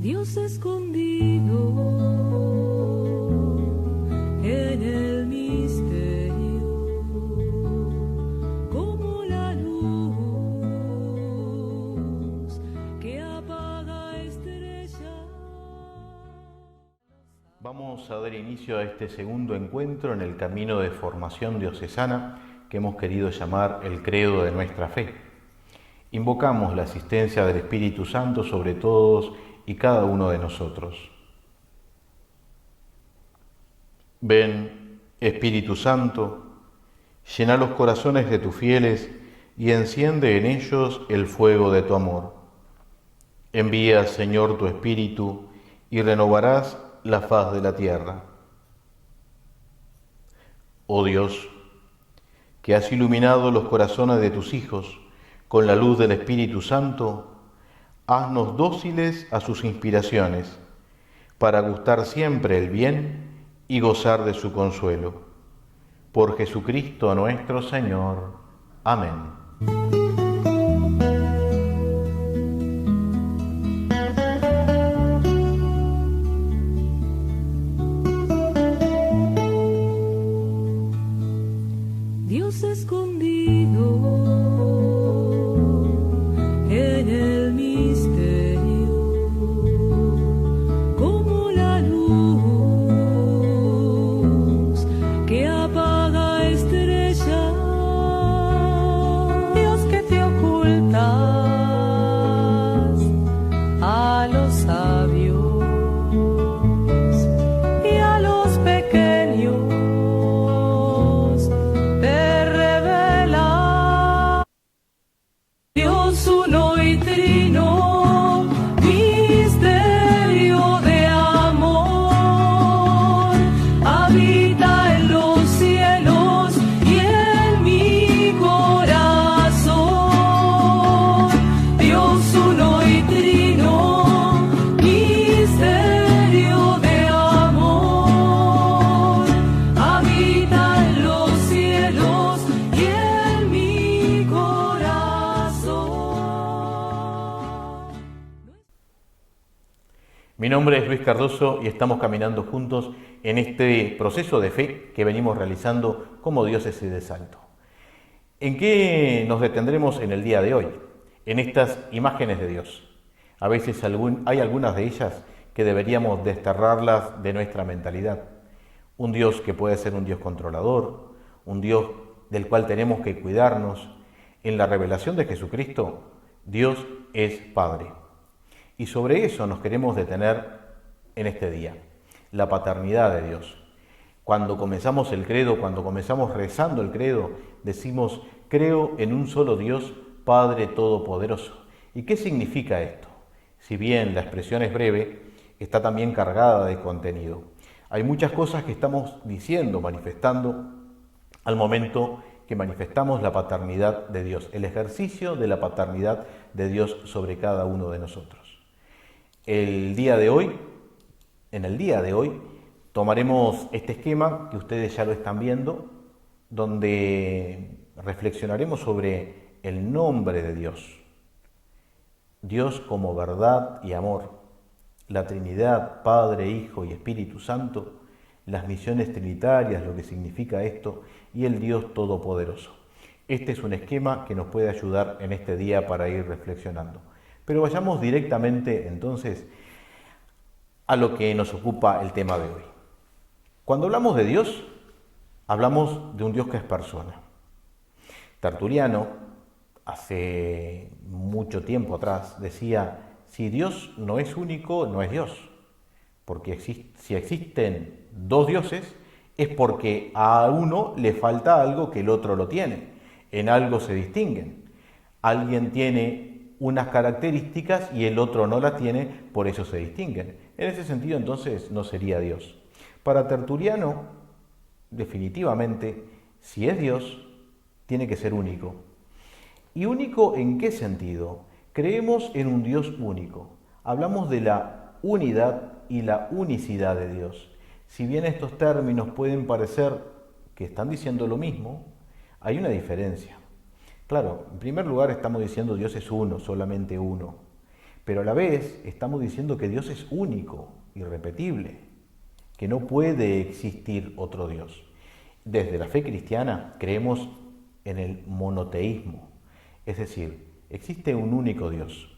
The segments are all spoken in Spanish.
Dios escondido en el misterio, como la luz que apaga estrellas. Vamos a dar inicio a este segundo encuentro en el camino de formación diocesana que hemos querido llamar el credo de nuestra fe. Invocamos la asistencia del Espíritu Santo sobre todos y cada uno de nosotros. Ven, Espíritu Santo, llena los corazones de tus fieles y enciende en ellos el fuego de tu amor. Envía, Señor, tu Espíritu y renovarás la faz de la tierra. Oh Dios, que has iluminado los corazones de tus hijos con la luz del Espíritu Santo, haznos dóciles a sus inspiraciones, para gustar siempre el bien y gozar de su consuelo. Por Jesucristo nuestro Señor. Amén. Dios escondido en el misterio, como la luz que apaga estrellas. Dios que te ocultas a los sabios y a los pequeños. Dios uno y trino, misterio de amor, habita en los cielos y en mi corazón. Dios uno y trino, misterio de amor, habita en los cielos y en mi corazón. Mi nombre es Luis Cardoso y estamos caminando juntos en este proceso de fe que venimos realizando como diócesis de Salto. ¿En qué nos detendremos en el día de hoy? En estas imágenes de Dios. A veces hay algunas de ellas que deberíamos desterrarlas de nuestra mentalidad. Un Dios que puede ser un Dios controlador, un Dios del cual tenemos que cuidarnos. En la revelación de Jesucristo, Dios es Padre. Y sobre eso nos queremos detener en este día, la paternidad de Dios. Cuando comenzamos el credo, cuando comenzamos rezando el credo, decimos, creo en un solo Dios, Padre Todopoderoso. ¿Y qué significa esto? Si bien la expresión es breve, está también cargada de contenido. Hay muchas cosas que estamos diciendo, manifestando, al momento que manifestamos la paternidad de Dios, el ejercicio de la paternidad de Dios sobre cada uno de nosotros. En el día de hoy, tomaremos este esquema que ustedes ya lo están viendo, donde reflexionaremos sobre el nombre de Dios. Dios como verdad y amor, la Trinidad, Padre, Hijo y Espíritu Santo, las misiones trinitarias, lo que significa esto, y el Dios Todopoderoso. Este es un esquema que nos puede ayudar en este día para ir reflexionando. Pero vayamos directamente entonces a lo que nos ocupa el tema de hoy. Cuando hablamos de Dios, hablamos de un Dios que es persona. Tertuliano, hace mucho tiempo atrás, decía, si Dios no es único, no es Dios. Porque si existen dos dioses, es porque a uno le falta algo que el otro lo tiene. En algo se distinguen. Alguien tiene unas características y el otro no las tiene, por eso se distinguen. En ese sentido, entonces, no sería Dios. Para Tertuliano, definitivamente, si es Dios, tiene que ser único. ¿Y único en qué sentido? Creemos en un Dios único. Hablamos de la unidad y la unicidad de Dios. Si bien estos términos pueden parecer que están diciendo lo mismo, hay una diferencia. Claro, en primer lugar estamos diciendo Dios es uno, solamente uno. Pero a la vez estamos diciendo que Dios es único, irrepetible, que no puede existir otro Dios. Desde la fe cristiana creemos en el monoteísmo, es decir, existe un único Dios.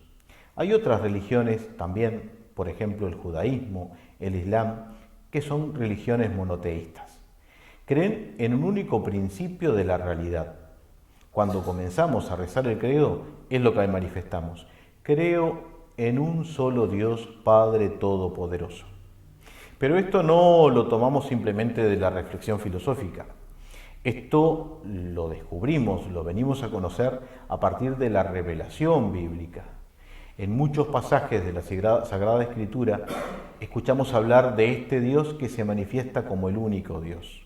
Hay otras religiones también, por ejemplo el judaísmo, el islam, que son religiones monoteístas. Creen en un único principio de la realidad. Cuando comenzamos a rezar el credo, es lo que manifestamos. Creo en un solo Dios, Padre Todopoderoso. Pero esto no lo tomamos simplemente de la reflexión filosófica. Esto lo descubrimos, lo venimos a conocer a partir de la revelación bíblica. En muchos pasajes de la Sagrada Escritura escuchamos hablar de este Dios que se manifiesta como el único Dios.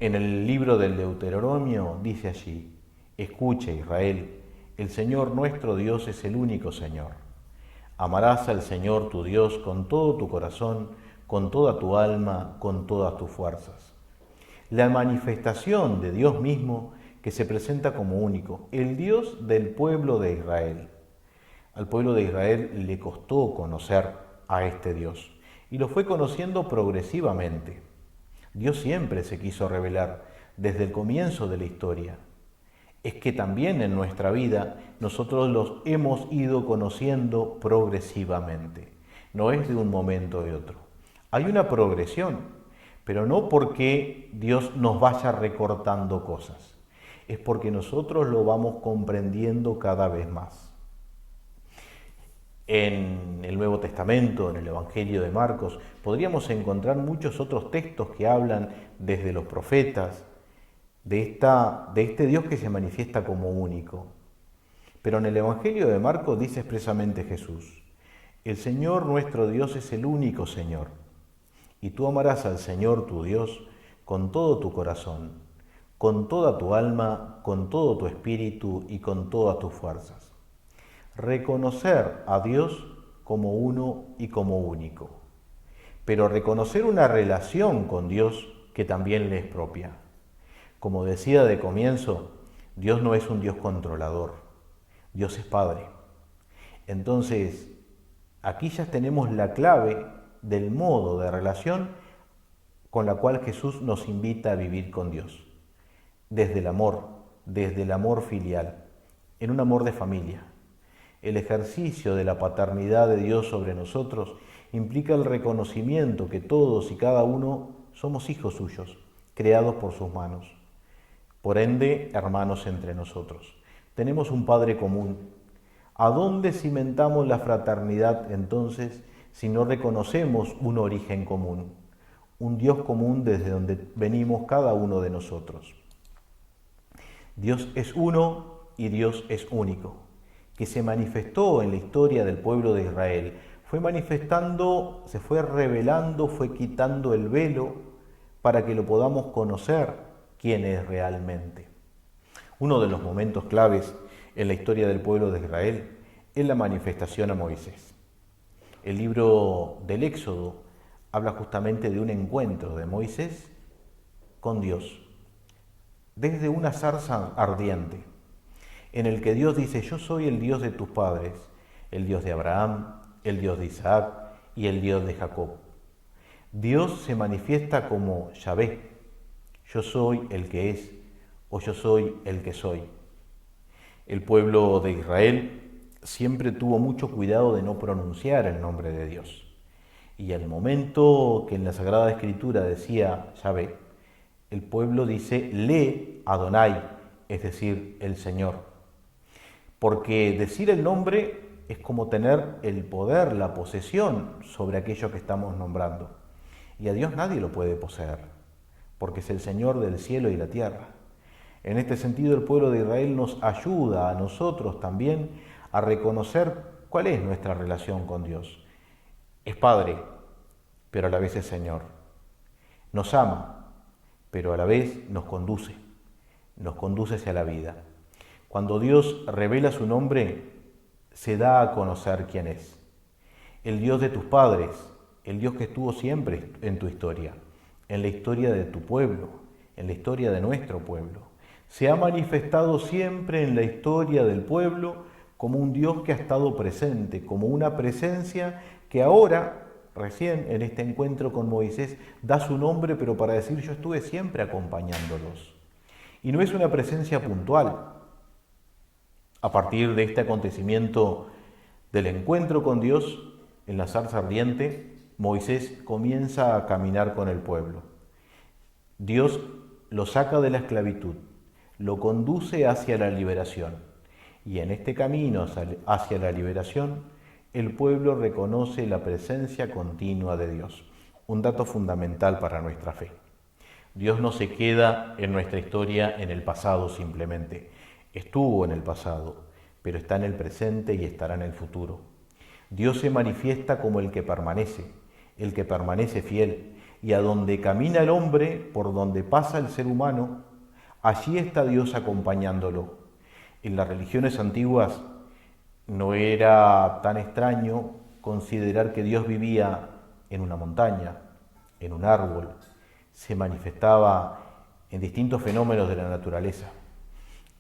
En el libro del Deuteronomio dice allí: escucha, Israel, el Señor nuestro Dios es el único Señor. Amarás al Señor tu Dios con todo tu corazón, con toda tu alma, con todas tus fuerzas. La manifestación de Dios mismo que se presenta como único, el Dios del pueblo de Israel. Al pueblo de Israel le costó conocer a este Dios y lo fue conociendo progresivamente. Dios siempre se quiso revelar desde el comienzo de la historia. Es que también en nuestra vida nosotros los hemos ido conociendo progresivamente. No es de un momento de otro. Hay una progresión, pero no porque Dios nos vaya recortando cosas. Es porque nosotros lo vamos comprendiendo cada vez más. En el Nuevo Testamento, en el Evangelio de Marcos, podríamos encontrar muchos otros textos que hablan desde los profetas, de este Dios que se manifiesta como único. Pero en el Evangelio de Marcos dice expresamente Jesús: el Señor nuestro Dios es el único Señor, y tú amarás al Señor tu Dios con todo tu corazón, con toda tu alma, con todo tu espíritu y con todas tus fuerzas. Reconocer a Dios como uno y como único, pero reconocer una relación con Dios que también le es propia. Como decía de comienzo, Dios no es un Dios controlador, Dios es Padre. Entonces, aquí ya tenemos la clave del modo de relación con la cual Jesús nos invita a vivir con Dios. Desde el amor filial, en un amor de familia. El ejercicio de la paternidad de Dios sobre nosotros implica el reconocimiento que todos y cada uno somos hijos suyos, creados por sus manos. Por ende, hermanos entre nosotros. Tenemos un Padre común. ¿A dónde cimentamos la fraternidad entonces si no reconocemos un origen común? Un Dios común desde donde venimos cada uno de nosotros. Dios es uno y Dios es único, que se manifestó en la historia del pueblo de Israel. Fue manifestando, se fue revelando, fue quitando el velo para que lo podamos conocer quién es realmente. Uno de los momentos claves en la historia del pueblo de Israel es la manifestación a Moisés. El libro del Éxodo habla justamente de un encuentro de Moisés con Dios, desde una zarza ardiente, en el que Dios dice: yo soy el Dios de tus padres, el Dios de Abraham, el Dios de Isaac y el Dios de Jacob. Dios se manifiesta como Yahvé: yo soy el que es, o yo soy el que soy. El pueblo de Israel siempre tuvo mucho cuidado de no pronunciar el nombre de Dios. Y al momento que en la Sagrada Escritura decía Yahvé, el pueblo dice Le Adonai, es decir, el Señor. Porque decir el nombre es como tener el poder, la posesión sobre aquello que estamos nombrando. Y a Dios nadie lo puede poseer, porque es el Señor del cielo y la tierra. En este sentido, el pueblo de Israel nos ayuda a nosotros también a reconocer cuál es nuestra relación con Dios. Es Padre, pero a la vez es Señor. Nos ama, pero a la vez nos conduce hacia la vida. Cuando Dios revela su nombre, se da a conocer quién es. El Dios de tus padres, el Dios que estuvo siempre en tu historia, en la historia de tu pueblo, en la historia de nuestro pueblo. Se ha manifestado siempre en la historia del pueblo como un Dios que ha estado presente, como una presencia que ahora, recién en este encuentro con Moisés, da su nombre, pero para decir yo estuve siempre acompañándolos. Y no es una presencia puntual. A partir de este acontecimiento del encuentro con Dios en la zarza ardiente, Moisés comienza a caminar con el pueblo. Dios lo saca de la esclavitud, lo conduce hacia la liberación. Y en este camino hacia la liberación, el pueblo reconoce la presencia continua de Dios. Un dato fundamental para nuestra fe. Dios no se queda en nuestra historia en el pasado simplemente. Estuvo en el pasado, pero está en el presente y estará en el futuro. Dios se manifiesta como el que permanece fiel, y a donde camina el hombre, por donde pasa el ser humano, allí está Dios acompañándolo. En las religiones antiguas no era tan extraño considerar que Dios vivía en una montaña, en un árbol, se manifestaba en distintos fenómenos de la naturaleza.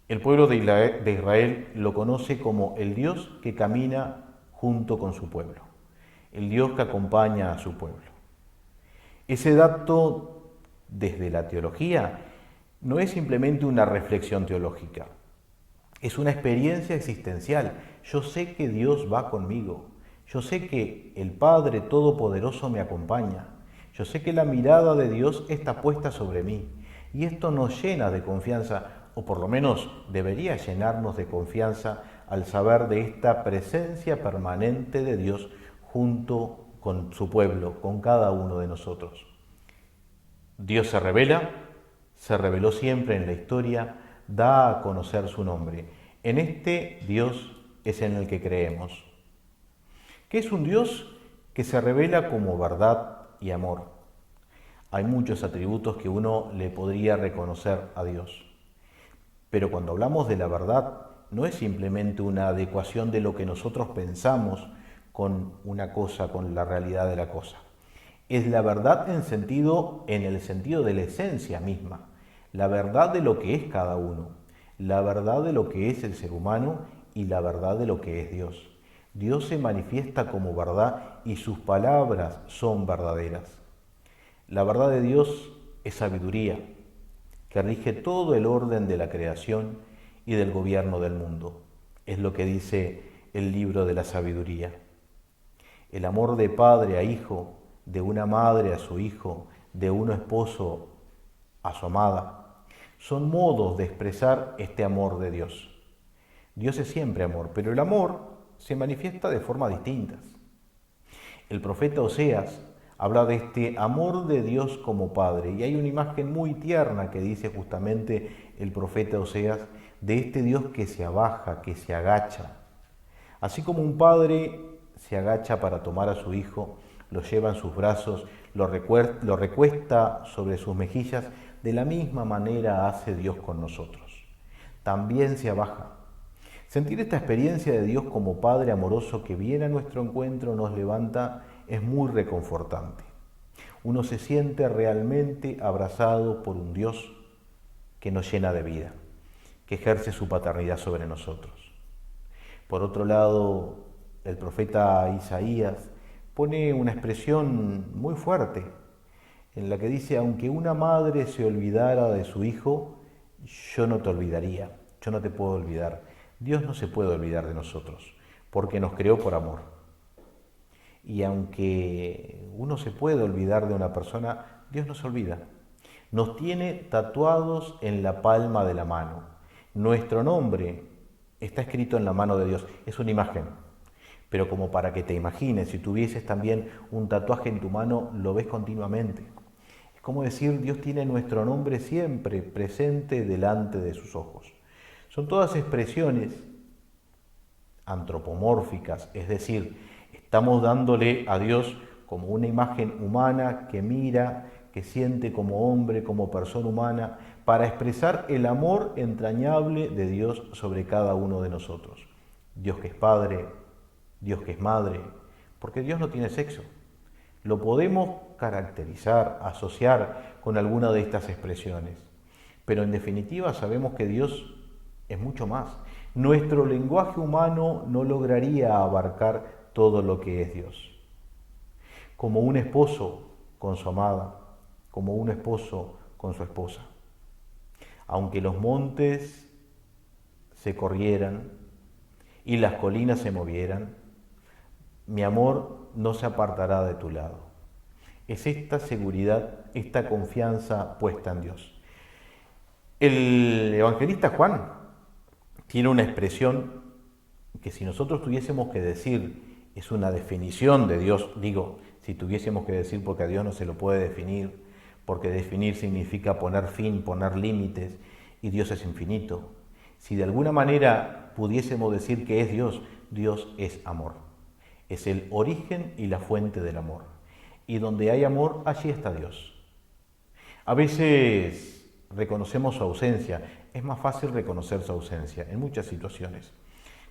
El pueblo de Israel lo conoce como el Dios que camina junto con su pueblo, el Dios que acompaña a su pueblo. Ese dato, desde la teología, no es simplemente una reflexión teológica, es una experiencia existencial. Yo sé que Dios va conmigo, yo sé que el Padre Todopoderoso me acompaña, yo sé que la mirada de Dios está puesta sobre mí, y esto nos llena de confianza, o por lo menos debería llenarnos de confianza al saber de esta presencia permanente de Dios junto con su pueblo, con cada uno de nosotros. Dios se reveló siempre en la historia, da a conocer su nombre. En este Dios es en el que creemos. ¿Qué es un Dios que se revela como verdad y amor? Hay muchos atributos que uno le podría reconocer a Dios. Pero cuando hablamos de la verdad, no es simplemente una adecuación de lo que nosotros pensamos con una cosa, con la realidad de la cosa. Es la verdad en el sentido de la esencia misma, la verdad de lo que es cada uno, la verdad de lo que es el ser humano y la verdad de lo que es Dios. Dios se manifiesta como verdad y sus palabras son verdaderas. La verdad de Dios es sabiduría, que rige todo el orden de la creación y del gobierno del mundo. Es lo que dice el libro de la sabiduría. El amor de padre a hijo, de una madre a su hijo, de un esposo a su amada, son modos de expresar este amor de Dios. Dios es siempre amor, pero el amor se manifiesta de formas distintas. El profeta Oseas habla de este amor de Dios como Padre, y hay una imagen muy tierna que dice justamente el profeta Oseas de este Dios que se abaja, que se agacha. Así como un padre se agacha para tomar a su hijo, lo lleva en sus brazos, lo recuesta sobre sus mejillas, de la misma manera hace Dios con nosotros. También se abaja. Sentir esta experiencia de Dios como Padre amoroso que viene a nuestro encuentro, nos levanta, es muy reconfortante. Uno se siente realmente abrazado por un Dios que nos llena de vida, que ejerce su paternidad sobre nosotros. Por otro lado, el profeta Isaías pone una expresión muy fuerte en la que dice: aunque una madre se olvidara de su hijo, yo no te olvidaría, yo no te puedo olvidar. Dios no se puede olvidar de nosotros, porque nos creó por amor. Y aunque uno se puede olvidar de una persona, Dios no se olvida. Nos tiene tatuados en la palma de la mano. Nuestro nombre está escrito en la mano de Dios. Es una imagen, pero como para que te imagines, si tuvieses también un tatuaje en tu mano, lo ves continuamente. Es como decir, Dios tiene nuestro nombre siempre presente delante de sus ojos. Son todas expresiones antropomórficas, es decir, estamos dándole a Dios como una imagen humana que mira, que siente como hombre, como persona humana, para expresar el amor entrañable de Dios sobre cada uno de nosotros. Dios que es Padre, Dios que es Madre, porque Dios no tiene sexo. Lo podemos caracterizar, asociar con alguna de estas expresiones, pero en definitiva sabemos que Dios es mucho más. Nuestro lenguaje humano no lograría abarcar todo lo que es Dios. Como un esposo con su amada, como un esposo con su esposa. Aunque los montes se corrieran y las colinas se movieran, mi amor no se apartará de tu lado. Es esta seguridad, esta confianza puesta en Dios. El evangelista Juan tiene una expresión que si nosotros tuviésemos que decir, es una definición de Dios, digo, si tuviésemos que decir porque a Dios no se lo puede definir, porque definir significa poner fin, poner límites, y Dios es infinito. Si de alguna manera pudiésemos decir que es Dios, Dios es amor. Es el origen y la fuente del amor. Y donde hay amor, allí está Dios. A veces reconocemos su ausencia. Es más fácil reconocer su ausencia en muchas situaciones.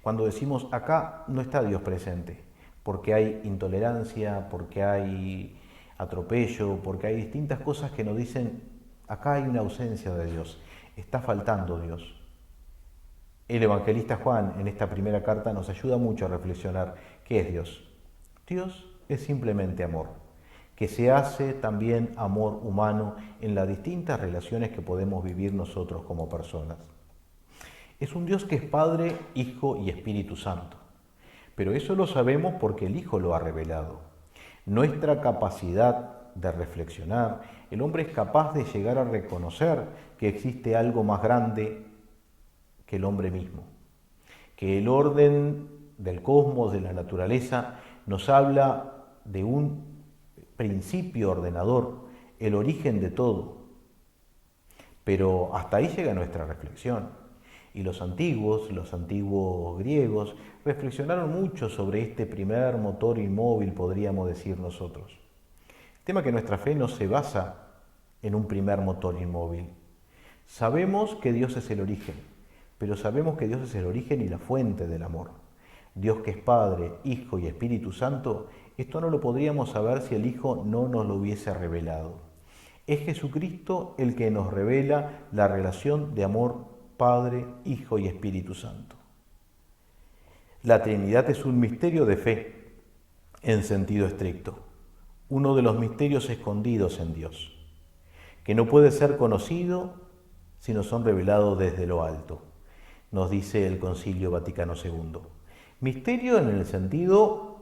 Cuando decimos acá no está Dios presente, porque hay intolerancia, porque hay atropello, porque hay distintas cosas que nos dicen acá hay una ausencia de Dios, está faltando Dios. El evangelista Juan en esta primera carta nos ayuda mucho a reflexionar qué es Dios. Dios es simplemente amor, que se hace también amor humano en las distintas relaciones que podemos vivir nosotros como personas. Es un Dios que es Padre, Hijo y Espíritu Santo, pero eso lo sabemos porque el Hijo lo ha revelado. Nuestra capacidad de reflexionar, el hombre es capaz de llegar a reconocer que existe algo más grande que el hombre mismo, que el orden del cosmos, de la naturaleza, nos habla de un principio ordenador, el origen de todo. Pero hasta ahí llega nuestra reflexión. Y los antiguos griegos, reflexionaron mucho sobre este primer motor inmóvil, podríamos decir nosotros. El tema es que nuestra fe no se basa en un primer motor inmóvil. Sabemos que Dios es el origen, pero sabemos que Dios es el origen y la fuente del amor. Dios que es Padre, Hijo y Espíritu Santo, esto no lo podríamos saber si el Hijo no nos lo hubiese revelado. Es Jesucristo el que nos revela la relación de amor Padre, Hijo y Espíritu Santo. La Trinidad es un misterio de fe en sentido estricto, uno de los misterios escondidos en Dios, que no puede ser conocido si no son revelados desde lo alto, nos dice el Concilio Vaticano II. Misterio en el sentido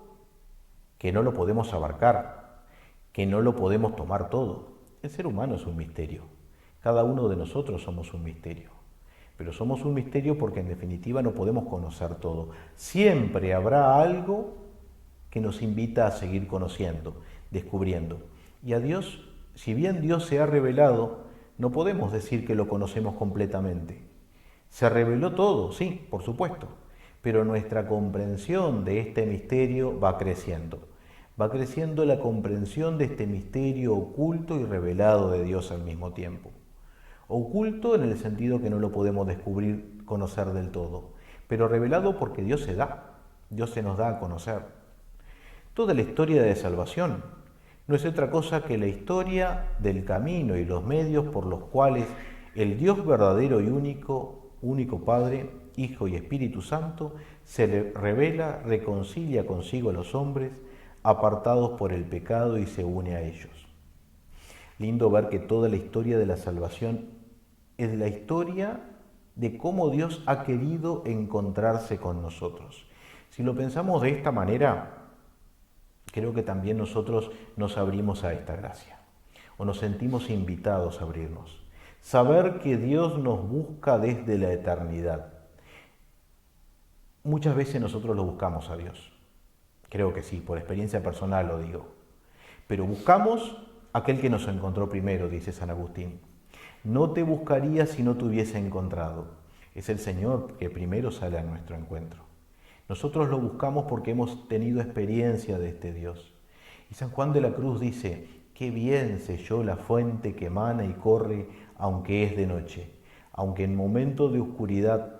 que no lo podemos abarcar, que no lo podemos tomar todo. El ser humano es un misterio, cada uno de nosotros somos un misterio. Pero somos un misterio porque en definitiva no podemos conocer todo. Siempre habrá algo que nos invita a seguir conociendo, descubriendo. Y a Dios, si bien Dios se ha revelado, no podemos decir que lo conocemos completamente. Se reveló todo, sí, por supuesto, pero nuestra comprensión de este misterio va creciendo. Va creciendo la comprensión de este misterio oculto y revelado de Dios al mismo tiempo. Oculto en el sentido que no lo podemos descubrir, conocer del todo, pero revelado porque Dios se da, Dios se nos da a conocer. Toda la historia de salvación no es otra cosa que la historia del camino y los medios por los cuales el Dios verdadero y único Padre, Hijo y Espíritu Santo, se le revela, reconcilia consigo a los hombres apartados por el pecado y se une a ellos. Lindo ver que toda la historia de la salvación es la historia de cómo Dios ha querido encontrarse con nosotros. Si lo pensamos de esta manera, creo que también nosotros nos abrimos a esta gracia, o nos sentimos invitados a abrirnos. Saber que Dios nos busca desde la eternidad. Muchas veces nosotros lo buscamos a Dios. Creo que sí, por experiencia personal lo digo. Pero buscamos aquel que nos encontró primero, dice San Agustín. No te buscaría si no te hubiese encontrado. Es el Señor que primero sale a nuestro encuentro. Nosotros lo buscamos porque hemos tenido experiencia de este Dios. Y San Juan de la Cruz dice, qué bien selló la fuente que emana y corre aunque es de noche. Aunque en momentos de oscuridad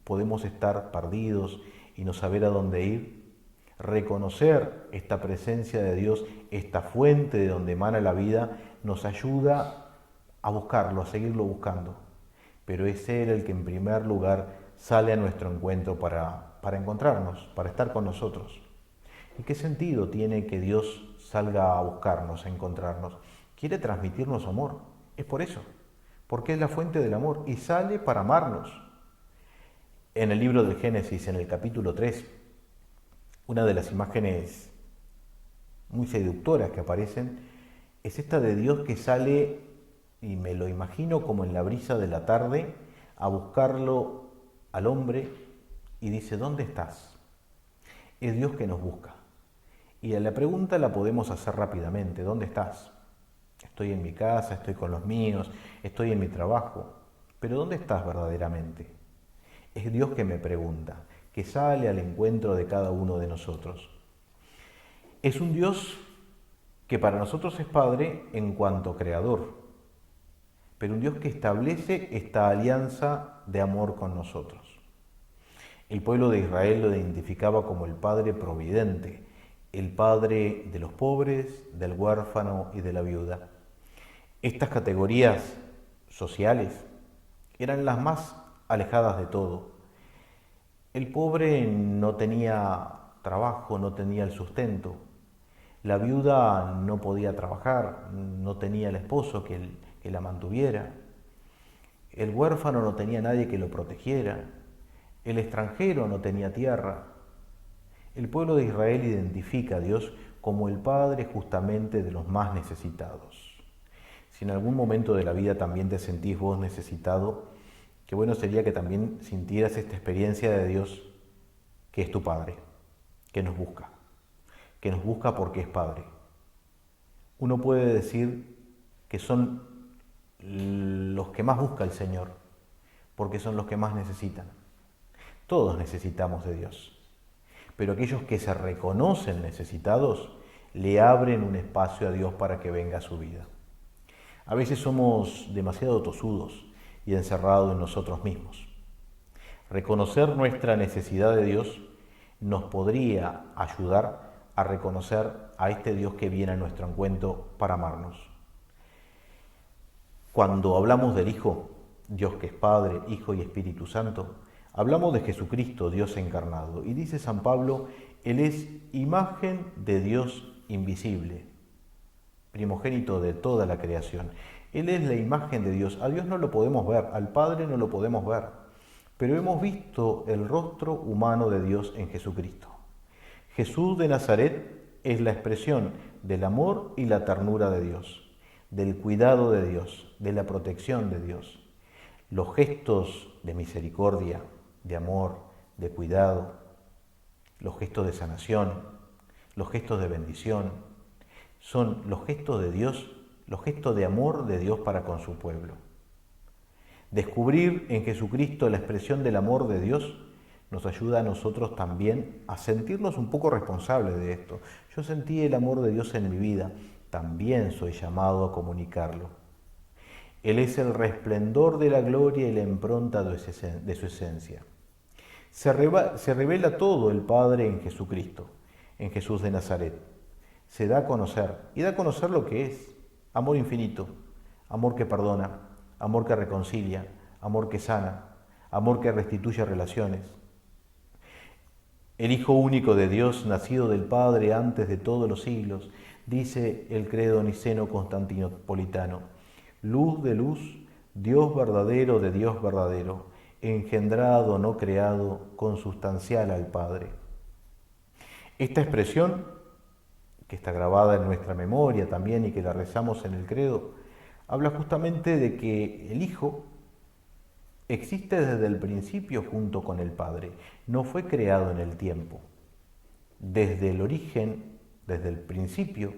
podemos estar perdidos y no saber a dónde ir, reconocer esta presencia de Dios, esta fuente de donde emana la vida, nos ayuda a buscarlo, a seguirlo buscando. Pero es Él el que en primer lugar sale a nuestro encuentro para encontrarnos, para estar con nosotros. ¿Y qué sentido tiene que Dios salga a buscarnos, a encontrarnos? Quiere transmitirnos amor, es por eso, porque es la fuente del amor y sale para amarnos. En el libro del Génesis, en el capítulo 3, una de las imágenes muy seductoras que aparecen es esta de Dios que sale, y me lo imagino como en la brisa de la tarde, a buscarlo al hombre y dice, ¿dónde estás? Es Dios que nos busca. Y la pregunta la podemos hacer rápidamente, ¿dónde estás? Estoy en mi casa, estoy con los míos, estoy en mi trabajo, pero ¿dónde estás verdaderamente? Es Dios que me pregunta, que sale al encuentro de cada uno de nosotros. Es un Dios que para nosotros es Padre en cuanto creador, pero un Dios que establece esta alianza de amor con nosotros. El pueblo de Israel lo identificaba como el Padre providente, el Padre de los pobres, del huérfano y de la viuda. Estas categorías sociales eran las más alejadas de todo. El pobre no tenía trabajo, no tenía el sustento. La viuda no podía trabajar, no tenía el esposo que la mantuviera. El huérfano no tenía nadie que lo protegiera. El extranjero no tenía tierra. El pueblo de Israel identifica a Dios como el Padre justamente de los más necesitados. Si en algún momento de la vida también te sentís vos necesitado, qué bueno sería que también sintieras esta experiencia de Dios que es tu Padre, que nos busca porque es Padre. Uno puede decir que son los que más busca el Señor, porque son los que más necesitan. Todos necesitamos de Dios, pero aquellos que se reconocen necesitados le abren un espacio a Dios para que venga a su vida. A veces somos demasiado tosudos y encerrados en nosotros mismos. Reconocer nuestra necesidad de Dios nos podría ayudar a reconocer a este Dios que viene a nuestro encuentro para amarnos. Cuando hablamos del Hijo, Dios que es Padre, Hijo y Espíritu Santo, hablamos de Jesucristo, Dios encarnado. Y dice San Pablo, Él es imagen de Dios invisible, primogénito de toda la creación. Él es la imagen de Dios. A Dios no lo podemos ver, al Padre no lo podemos ver, pero hemos visto el rostro humano de Dios en Jesucristo. Jesús de Nazaret es la expresión del amor y la ternura de Dios, del cuidado de Dios, de la protección de Dios. Los gestos de misericordia, de amor, de cuidado, los gestos de sanación, los gestos de bendición, son los gestos de Dios, los gestos de amor de Dios para con su pueblo. Descubrir en Jesucristo la expresión del amor de Dios nos ayuda a nosotros también a sentirnos un poco responsables de esto. Yo sentí el amor de Dios en mi vida, también soy llamado a comunicarlo. Él es el resplendor de la gloria y la impronta de su esencia. Se revela todo el Padre en Jesucristo, en Jesús de Nazaret. Se da a conocer, y da a conocer lo que es: amor infinito, amor que perdona, amor que reconcilia, amor que sana, amor que restituye relaciones. El Hijo único de Dios, nacido del Padre antes de todos los siglos, dice el credo niceno-constantinopolitano: luz de luz, Dios verdadero de Dios verdadero, engendrado, no creado, consustancial al Padre. Esta expresión, que está grabada en nuestra memoria también y que la rezamos en el credo, habla justamente de que el Hijo existe desde el principio junto con el Padre, no fue creado en el tiempo. Desde el origen, desde el principio,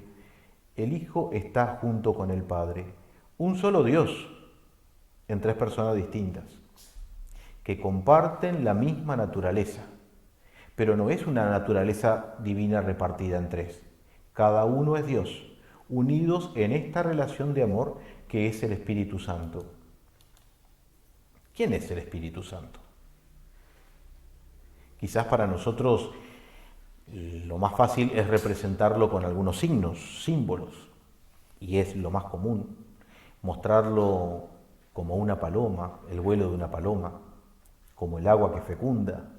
el Hijo está junto con el Padre, un solo Dios, en tres personas distintas, que comparten la misma naturaleza, pero no es una naturaleza divina repartida en tres. Cada uno es Dios, unidos en esta relación de amor que es el Espíritu Santo. ¿Quién es el Espíritu Santo? Quizás para nosotros lo más fácil es representarlo con algunos signos, símbolos, y es lo más común, mostrarlo como una paloma, el vuelo de una paloma, como el agua que fecunda,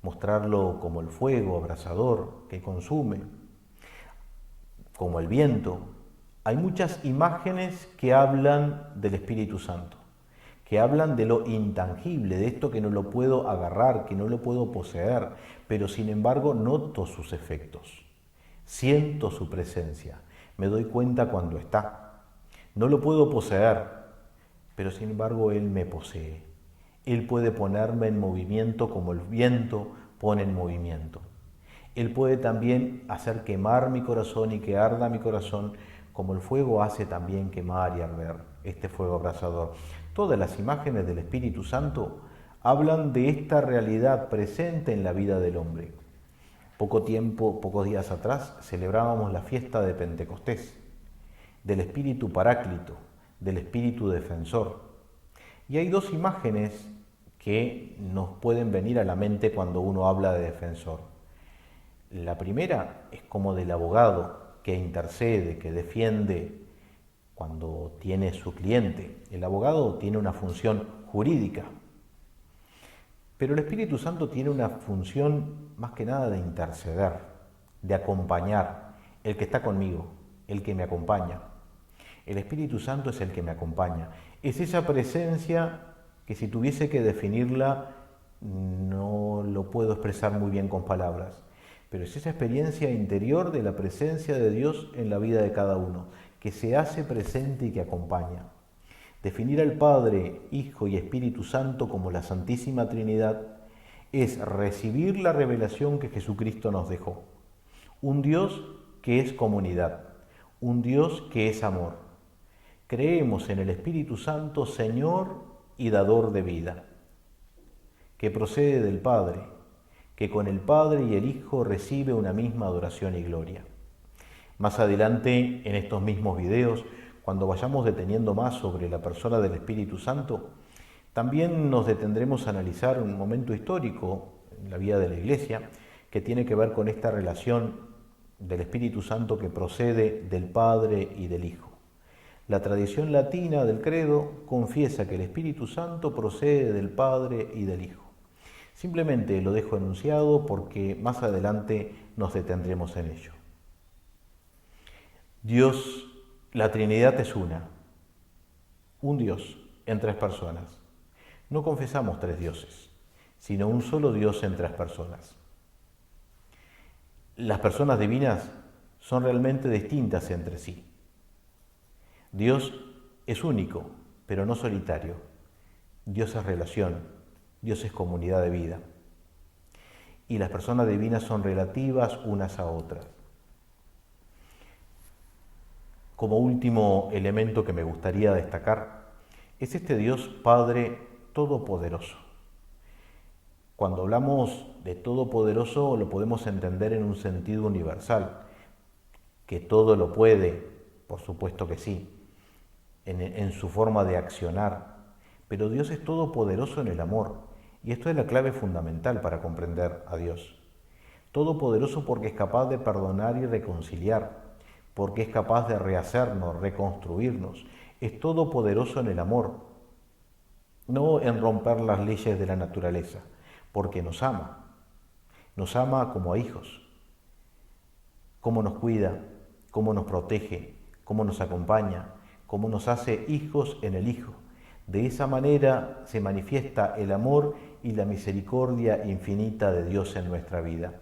mostrarlo como el fuego abrasador que consume, como el viento. Hay muchas imágenes que hablan del Espíritu Santo, que hablan de lo intangible, de esto que no lo puedo agarrar, que no lo puedo poseer, pero sin embargo noto sus efectos, siento su presencia, me doy cuenta cuando está. No lo puedo poseer, pero sin embargo Él me posee. Él puede ponerme en movimiento como el viento pone en movimiento. Él puede también hacer quemar mi corazón y que arda mi corazón como el fuego hace también quemar y arder, este fuego abrasador. Todas las imágenes del Espíritu Santo hablan de esta realidad presente en la vida del hombre. Poco tiempo, pocos días atrás, celebrábamos la fiesta de Pentecostés, del Espíritu Paráclito, del Espíritu Defensor. Y hay dos imágenes que nos pueden venir a la mente cuando uno habla de defensor. La primera es como del abogado que intercede, que defiende cuando tiene su cliente. El abogado tiene una función jurídica, pero el Espíritu Santo tiene una función más que nada de interceder, de acompañar, el que está conmigo, el que me acompaña. El Espíritu Santo es el que me acompaña. Es esa presencia que si tuviese que definirla no lo puedo expresar muy bien con palabras, pero es esa experiencia interior de la presencia de Dios en la vida de cada uno, que se hace presente y que acompaña. Definir al Padre, Hijo y Espíritu Santo como la Santísima Trinidad es recibir la revelación que Jesucristo nos dejó. Un Dios que es comunidad, un Dios que es amor. Creemos en el Espíritu Santo, Señor y dador de vida, que procede del Padre, que con el Padre y el Hijo recibe una misma adoración y gloria. Más adelante, en estos mismos videos, cuando vayamos deteniendo más sobre la persona del Espíritu Santo, también nos detendremos a analizar un momento histórico en la vida de la Iglesia que tiene que ver con esta relación del Espíritu Santo que procede del Padre y del Hijo. La tradición latina del credo confiesa que el Espíritu Santo procede del Padre y del Hijo. Simplemente lo dejo enunciado porque más adelante nos detendremos en ello. Dios, la Trinidad es una, un Dios en tres personas. No confesamos tres dioses, sino un solo Dios en tres personas. Las personas divinas son realmente distintas entre sí. Dios es único, pero no solitario. Dios es relación, Dios es comunidad de vida. Y las personas divinas son relativas unas a otras. Como último elemento que me gustaría destacar es este Dios Padre Todopoderoso. Cuando hablamos de Todopoderoso lo podemos entender en un sentido universal, que todo lo puede, por supuesto que sí, en su forma de accionar, pero Dios es todopoderoso en el amor, y esto es la clave fundamental para comprender a Dios. Todopoderoso porque es capaz de perdonar y reconciliar, porque es capaz de rehacernos, reconstruirnos, es todopoderoso en el amor, no en romper las leyes de la naturaleza, porque nos ama como a hijos, cómo nos cuida, cómo nos protege, cómo nos acompaña, cómo nos hace hijos en el Hijo. De esa manera se manifiesta el amor y la misericordia infinita de Dios en nuestra vida.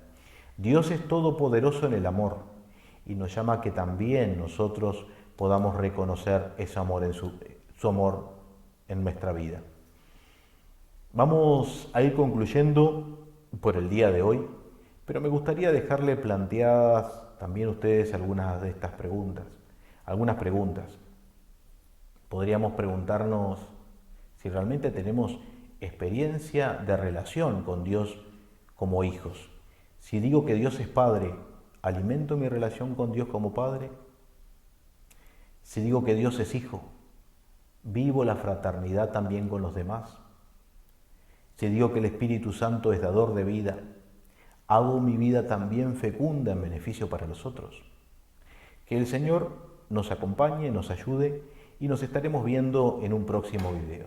Dios es todopoderoso en el amor y nos llama a que también nosotros podamos reconocer ese amor su amor en nuestra vida. Vamos a ir concluyendo por el día de hoy, pero me gustaría dejarle planteadas también a ustedes algunas de estas preguntas, algunas preguntas. Podríamos preguntarnos si realmente tenemos experiencia de relación con Dios como hijos. Si digo que Dios es Padre, ¿alimento mi relación con Dios como Padre? Si digo que Dios es Hijo, ¿vivo la fraternidad también con los demás? Si digo que el Espíritu Santo es dador de vida, ¿hago mi vida también fecunda en beneficio para los otros? Que el Señor nos acompañe, nos ayude y nos estaremos viendo en un próximo video.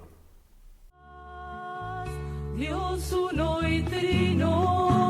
Dios uno y trino.